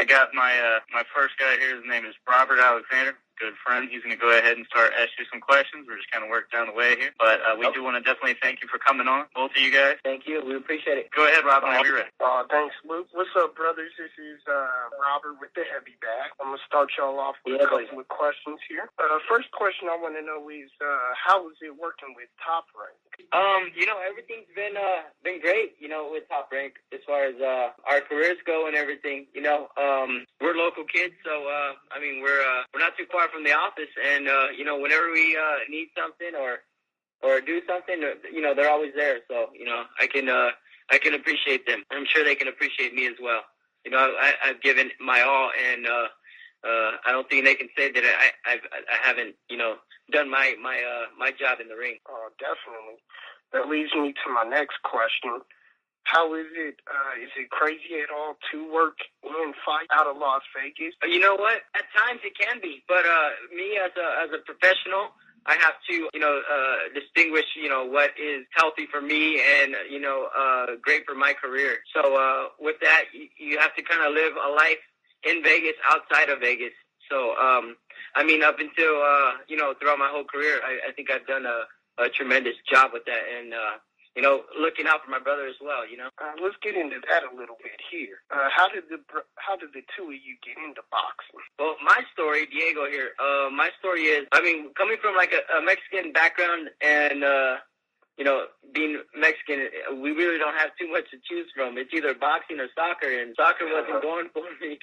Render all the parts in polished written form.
I got my first guy here. His name is Robert Alexander. Good friend. He's going to go ahead and start asking you some questions. We're just kind of work down the way here. But we do want to definitely thank you for coming on, both of you guys. Thank you. We appreciate it. Go ahead, Rob, whenever you're ready. Thanks, Luke. What's up, brothers? This is Robert with the Heavy Bag. I'm going to start y'all off with a couple of questions here. First question I want to know is, how is it working with Top Rank? Everything's been great, with Top Rank as far as our careers go and everything. We're local kids, so we're not too far from the office, and whenever we need something or do something, they're always there. So I can appreciate them. I'm sure they can appreciate me as well. I've given my all, and I don't think they can say that I haven't done my job in the ring. Oh, definitely. That leads me to my next question. How is it? Is it crazy at all to work and fight out of Las Vegas? You know what? At times it can be, but me as a professional, I have to distinguish what is healthy for me and great for my career. So with that, you have to kind of live a life in Vegas, outside of Vegas. So up until throughout my whole career, I think I've done a tremendous job with that, and looking out for my brother as well. Let's get into that a little bit here. How did the two of you get into boxing? Well, my story, Diego here. My story is, coming from like a Mexican background, and being Mexican, we really don't have too much to choose from. It's either boxing or soccer, and soccer wasn't going for me.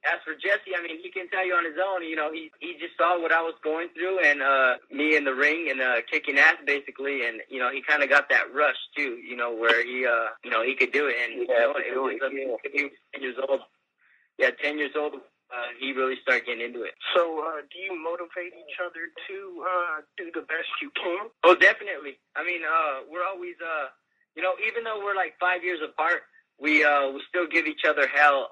As for Jesse, he can tell you on his own, he just saw what I was going through, and me in the ring and kicking ass basically, and he kind of got that rush too, where he could do it, and it was 10 years old. Yeah, 10 years old. He really started getting into it. So, do you motivate each other to do the best you can? Oh, definitely. We're always, even though we're like 5 years apart, we still give each other hell,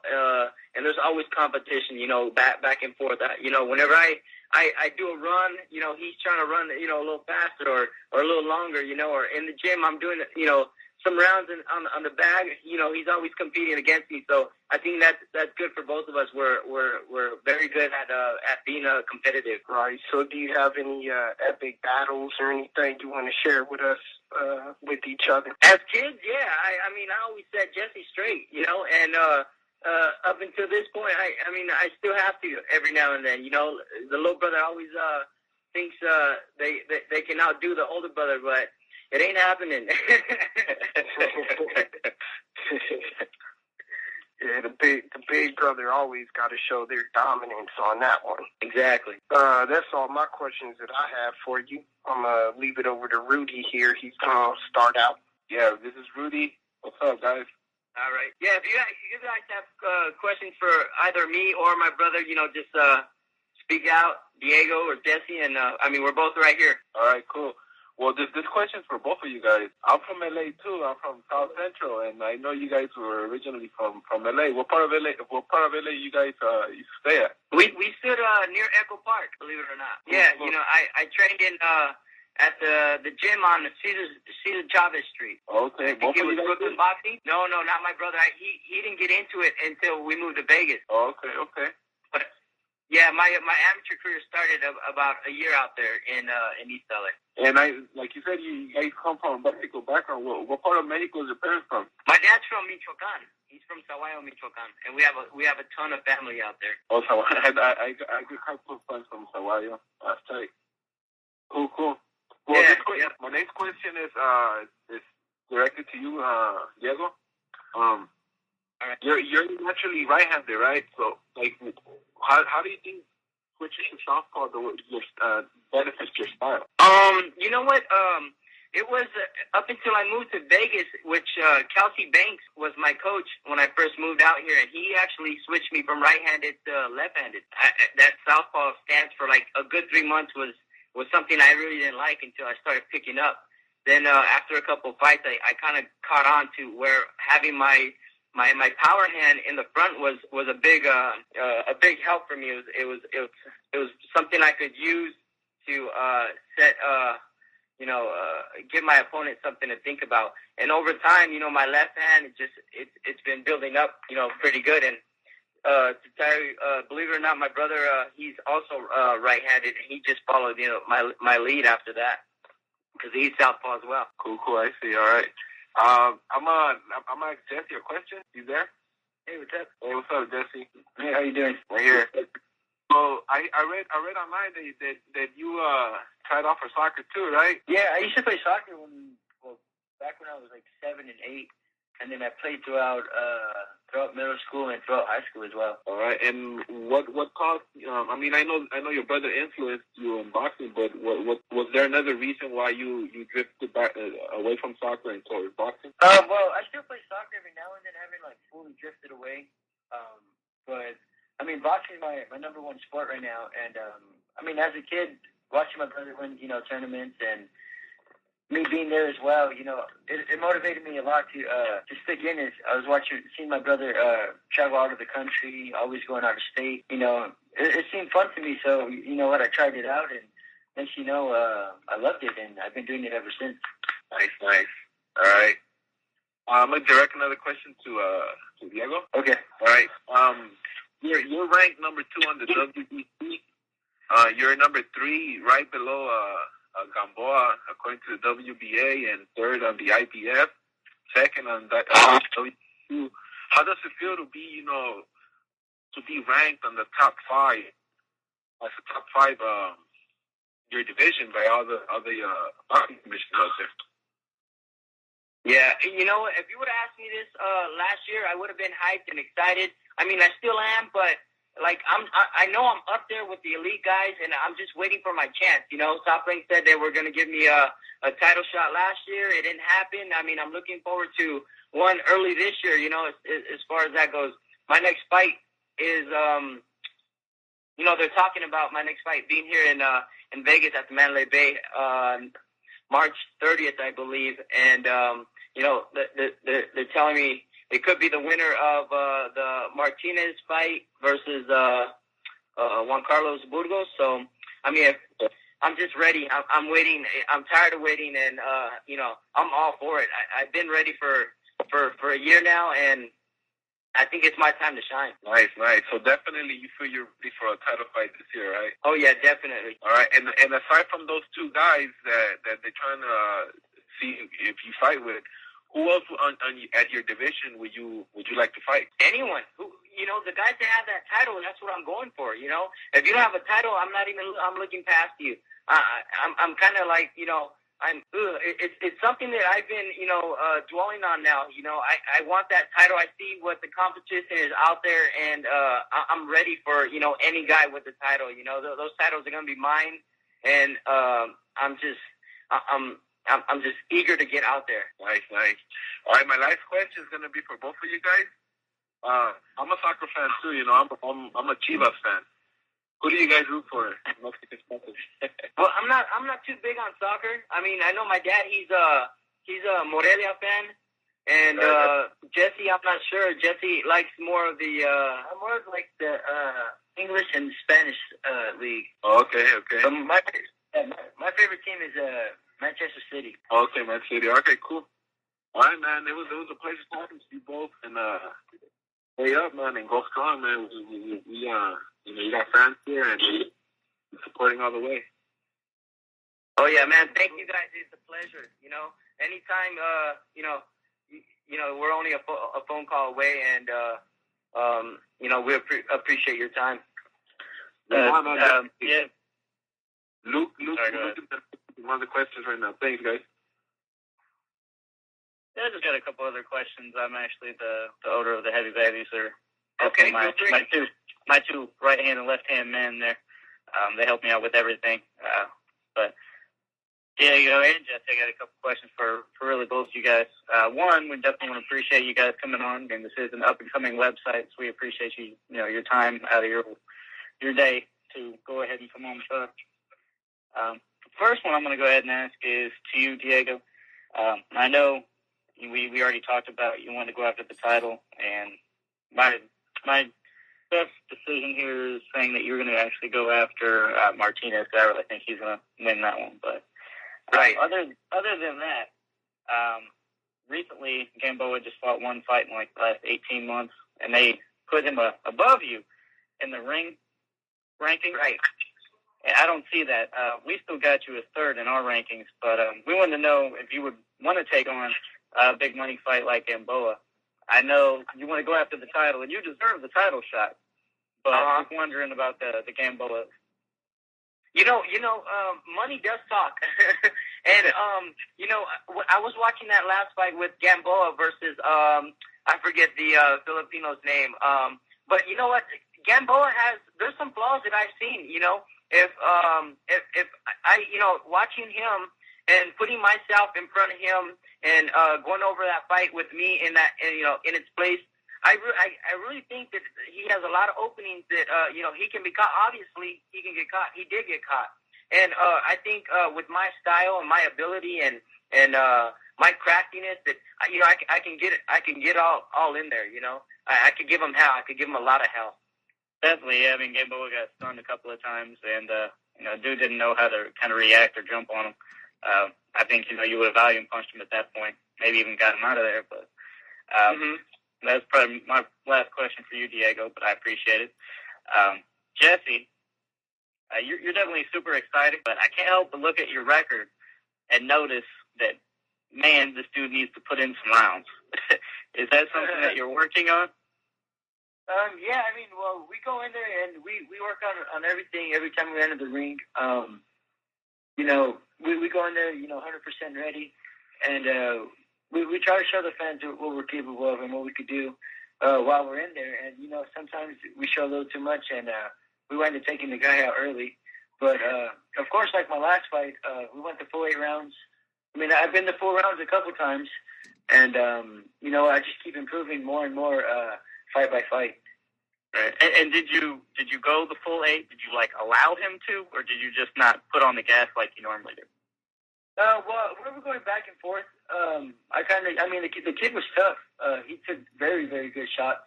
and there's always competition, back and forth. Whenever I do a run, he's trying to run, a little faster or a little longer, or in the gym I'm doing, some rounds on the bag. He's always competing against me. So I think that's good for both of us. We're very good at being competitive. Right. So do you have any epic battles or anything you want to share with us with each other? As kids, yeah. I always set Jesse straight, and up until this point, I still have to every now and then. The little brother always thinks they can outdo the older brother, but it ain't happening. Yeah, the big brother always got to show their dominance on that one. Exactly. That's all my questions that I have for you. I'm going to leave it over to Rudy here. He's going to start out. Yeah, this is Rudy. What's up, guys? All right. Yeah, if you guys have questions for either me or my brother, just speak out, Diego or Jesse, and we're both right here. All right, cool. Well, this question's for both of you guys. I'm from LA too. I'm from South Central, and I know you guys were originally from LA. What part of LA you guys used to stay at? We stood near Echo Park, believe it or not. Yeah, I trained in at the gym on Cesar Chavez Street. Okay, both of you guys did? Boxing? No, not my brother. He didn't get into it until we moved to Vegas. Oh, okay. But yeah, my amateur career started about a year out there in East LA. And like you said, you guys come from a Mexico background. What part of Mexico is your parents from? My dad's from Michoacan. He's from Sahuayo, Michoacan, and we have a ton of family out there. Oh, Sahuayo. I get high school friends from Sahuayo. That's tight. Cool. Well, yeah. My next question is directed to you, Diego. All right. You're naturally right-handed, right? So, how do you think switching to southpaw benefits your style? You know what? It was up until I moved to Vegas, which Kelsey Banks was my coach when I first moved out here, and he actually switched me from right-handed to left-handed. That southpaw stance for like a good 3 months was something I really didn't like until I started picking up. Then after a couple of fights, I kind of caught on to where having my power hand in the front was a big help for me. It was something I could use to set give my opponent something to think about. And over time, my left hand, it's been building up, pretty good. And to tell you, believe it or not, my brother, he's also right-handed, and he just followed, my lead after that because he's southpaw as well. Cool. I see. All right. I'm gonna ask Jesse a question. You there? Hey, what's up? Hey, what's up, Jesse? Hey, how you doing? Right here. So I read online that you tried out for soccer too, right? Yeah, I used to play soccer back when I was like 7 and 8, and then I played throughout middle school and throughout high school as well. All right. And what caused? I know your brother influenced you in boxing, but what was there another reason why you drifted back away from soccer and towards boxing? Well, I still play soccer every now and then. I haven't like fully drifted away, but. Boxing is my number one sport right now, and as a kid, watching my brother win, tournaments, and me being there as well, it motivated me a lot to stick in. I was seeing my brother travel out of the country, always going out of state. It seemed fun to me, so I tried it out, and next I loved it, and I've been doing it ever since. Nice. All right. I'm gonna direct another question to Diego. Okay. All right. You're ranked number 2 on the WBC. You're number 3, right below Gamboa, according to the WBA, and 3rd on the IBF, 2nd on that WBC. How does it feel to be, to be ranked on the top 5, as the top 5 your division by all the boxing commissioners out there? Yeah, if you would have asked me this last year, I would have been hyped and excited. I still am, but I know I'm up there with the elite guys, and I'm just waiting for my chance. Top Rank said they were going to give me a title shot last year. It didn't happen. I'm looking forward to one early this year. As far as that goes, my next fight is they're talking about my next fight being here in Vegas at the Mandalay Bay, March 30th, I believe, and they're telling me it could be the winner of the Martinez fight versus Juan Carlos Burgos. So, I'm just ready. I'm waiting. I'm tired of waiting, and I'm all for it. I've been ready for a year now, and I think it's my time to shine. Nice. So definitely you feel you're ready for a title fight this year, right? Oh, yeah, definitely. All right. And aside from those 2 guys that they're trying to see if you fight with, who else at your division would you like to fight? Anyone. The guys that have that title, that's what I'm going for, If you don't have a title, I'm looking past you. I'm kind of like, it's something that I've been, dwelling on now. I want that title. I see what the competition is out there, and I'm ready for, any guy with the title. Those titles are going to be mine, and I'm just eager to get out there. Nice. All right, my last question is going to be for both of you guys. I'm a soccer fan too. I'm a Chivas fan. Who do you guys root for? Well, I'm not too big on soccer. I know my dad. He's a Morelia fan, and Jesse, I'm not sure. Jesse likes more of the English and Spanish league. Oh, okay. But my favorite team is Manchester City. Okay, Man City. Okay, cool. All right, man. It was a pleasure talking to you both, and stay up, man, and go strong, man. We you got fans here, and we're supporting all the way. Oh yeah, man. Thank you guys. It's a pleasure. Anytime. We're only a phone call away, and we appreciate your time. Yeah. Luke, one of the questions right now. Thanks, guys. Yeah, I just got a couple other questions. I'm actually the owner of the HeavyBag. These are okay. My two right hand and left hand men there. They help me out with everything. But yeah, and Jess, I got a couple questions for really both of you guys. One, we definitely want to appreciate you guys coming on. And this is an up and coming website, so we appreciate your time out of your day to go ahead and come on with us. First one I'm going to go ahead and ask is to you, Diego. I know we already talked about you wanted to go after the title, and my best decision here is saying that you're going to actually go after Martinez, because I really think he's going to win that one. But Right. Other than that, recently Gamboa just fought one fight in like the last 18 months, and they put him above you in the ring ranking. Right. And I don't see that. We still got you as third in our rankings, but we wanted to know if you would want to take on a big money fight like Gamboa. I know you want to go after the title, and you deserve the title shot, but I'm wondering about the Gamboa. Money does talk. And, I was watching that last fight with Gamboa versus, I forget the Filipino's name. But you know what? Gamboa there's some flaws that I've seen, If I, watching him and putting myself in front of him and going over that fight with me in its place, I really think that he has a lot of openings that, he can be caught. Obviously, he can get caught. He did get caught. And I think with my style and my ability and my craftiness that, I can get it. I can get all in there, I could give him hell. I could give him a lot of hell. Definitely, yeah. I mean, Gamboa got stunned a couple of times, and, dude didn't know how to kind of react or jump on him. I think, you would have volume punched him at that point, maybe even got him out of there, but that's probably my last question for you, Diego, but I appreciate it. Jesse, you're definitely super excited, but I can't help but look at your record and notice that, man, this dude needs to put in some rounds. Is that something that you're working on? Yeah, I mean, well, we go in there and we work on everything every time we enter the ring. We go in there, 100% ready, and we try to show the fans what we're capable of and what we could do while we're in there. And, sometimes we show a little too much, and we wind up taking the guy out early. But, of course, like my last fight, we went the full 8 rounds. I mean, I've been the 4 rounds a couple times, and, I just keep improving more and more fight by fight. Right. And did you go the full 8? Did you allow him to, or did you just not put on the gas like you normally do? Well, we were going back and forth. The kid was tough. He took very, very good shots.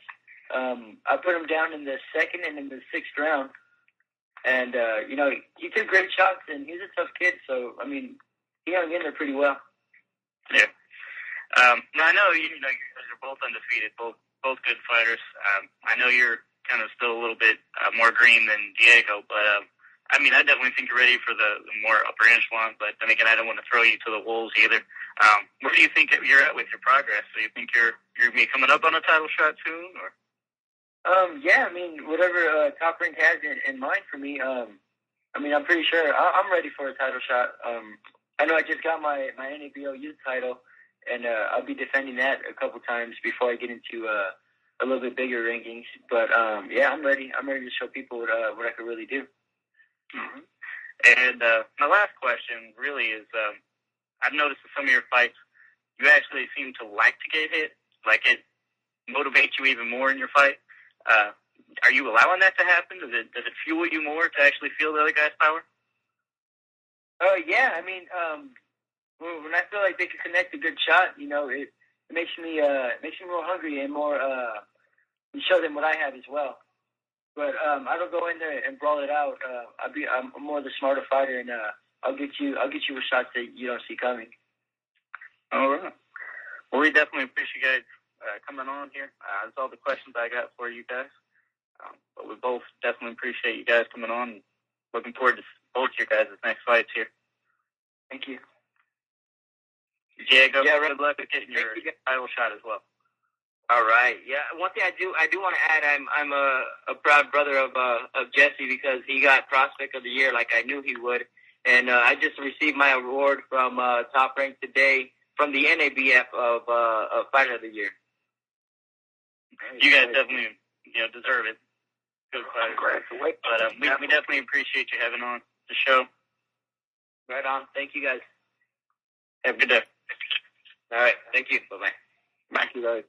I put him down in the 2nd and in the 6th round, and he took great shots, and he's a tough kid. So he hung in there pretty well. Yeah. Now I know you guys are both undefeated, both good fighters. I know you're kind of still a little bit more green than Diego, but I definitely think you're ready for the more upper echelon. But then again, I don't want to throw you to the wolves either. Where do you think you're at with your progress? So you think you're gonna be coming up on a title shot soon, or? Yeah, whatever Top Rank has in mind for me. I'm pretty sure I'm ready for a title shot. I know I just got my NABO youth title, and I'll be defending that a couple times before I get into a little bit bigger rankings. But yeah, I'm ready. I'm ready to show people what I could really do. Mm-hmm. And my last question really is, I've noticed in some of your fights, you actually seem to like to get hit. Like it motivates you even more in your fight. Are you allowing that to happen? Does it fuel you more to actually feel the other guy's power? Yeah. When I feel like they can connect a good shot, it makes me more hungry and more show them what I have as well. But I don't go in there and brawl it out. I'm more the smarter fighter, and I'll get you with shots that you don't see coming. All right. Well, we definitely appreciate you guys coming on here. That's all the questions I got for you guys. But we both definitely appreciate you guys coming on. And looking forward to both your guys' next fights here. Thank you. Diego, good luck with getting your title shot as well. All right. Yeah. One thing I do want to add, I'm a proud brother of Jesse because he got Prospect of the Year like I knew he would, and I just received my award from Top Rank today from the NABF of Fighter of the Year. You guys definitely deserve it. Good fighter. But we definitely appreciate you having on the show. Right on. Thank you guys. Have a good day. All right. Thank you. Bye-bye. Thank you guys.